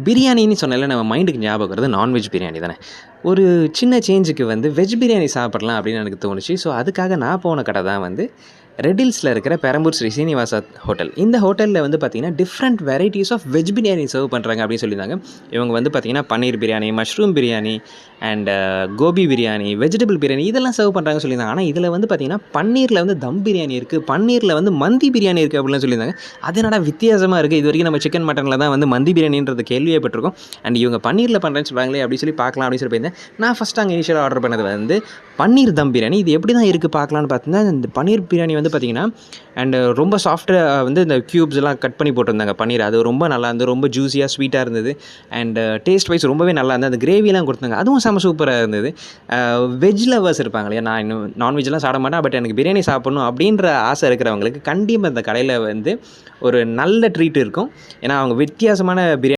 பிரியாணின்னு சொன்னாலே நம்ம மைண்டுக்கு ஞாபகம் வருது நான்வெஜ் பிரியாணி தானே. ஒரு சின்ன சேஞ்சுக்கு வந்து வெஜ் பிரியாணி சாப்பிடலாம் அப்படின்னு எனக்கு தோணுச்சு. ஸோ அதுக்காக நான் போன கடை தான் வந்து ரெட் ஹில்ஸில் இருக்கிற பெரம்பூர் ஸ்ரீ சீனிவாசா ஹோட்டல். இந்த ஹோட்டலில் வந்து பார்த்திங்கன்னா different varieties of veg biryani serve பண்ணுறாங்க அப்படின்னு சொல்லியிருந்தாங்க. இவங்க வந்து பார்த்திங்கன்னா paneer biryani, mushroom biryani and gobi biryani, vegetable biryani இதெல்லாம் சர்வ் பண்ணுறாங்கன்னு சொல்லியிருந்தாங்க. ஆனால் இதில் வந்து பார்த்திங்கன்னா பன்னீரில் வந்து தம் பிரியாணி இருக்குது, பன்னீரில் வந்து மந்தி பிரியாணி இருக்குது அப்படிலாம் சொல்லியிருந்தாங்க. அது என்னடா வித்தியாசமாக இருக்குது, இது வரைக்கும் நம்ம சிக்கன் மட்டனில் தான் வந்து மந்தி பிரியாணின்றது கேள்வியே பட்டிருக்கோம். அண்ட் இவங்க பன்னீரில் பண்ணுறேன்னு சொல்கிறாங்களே அப்படின்னு சொல்லி பார்க்கலாம் அப்படின்னு சொல்லி போயிருந்தேன். நான் ஃபஸ்ட்டு அங்கே இனிஷியலாக ஆர்டர் பண்ணது வந்து பன்னீர் தம் பிரியாணி. இது எப்படி தான் இருக்குது பார்க்கலான்னு பார்த்தீங்கன்னா, இந்த பன்னீர் பிரியாணி வந்து பார்த்திங்கன்னா அண்டு ரொம்ப சாஃப்ட்டாக வந்து இந்த க்யூப்ஸ் எல்லாம் கட் பண்ணி போட்டிருந்தாங்க பன்னீர். அது ரொம்ப நல்லா இருந்தது, ரொம்ப ஜூஸியாக ஸ்வீட்டாக இருந்தது. அண்ட் டேஸ்ட் வைஸ் ரொம்பவே நல்லா இருந்தது. அந்த கிரேவிலாம் கொடுத்தாங்க, அதுவும் செம்ம சூப்பராக இருந்தது. வெஜ் லவர்ஸ் இருப்பாங்க இல்லையா, நான் இன்னும் நான்வெஜ்லாம் சாப்பிட மாட்டேன், பட் எனக்கு பிரியாணி சாப்பிட்ணும் அப்படின்ற ஆசை இருக்கிறவங்களுக்கு கண்டிப்பாக இந்த கடையில் வந்து ஒரு நல்ல ட்ரீட் இருக்கும். ஏன்னா அவங்க வித்தியாசமான பிரியாணி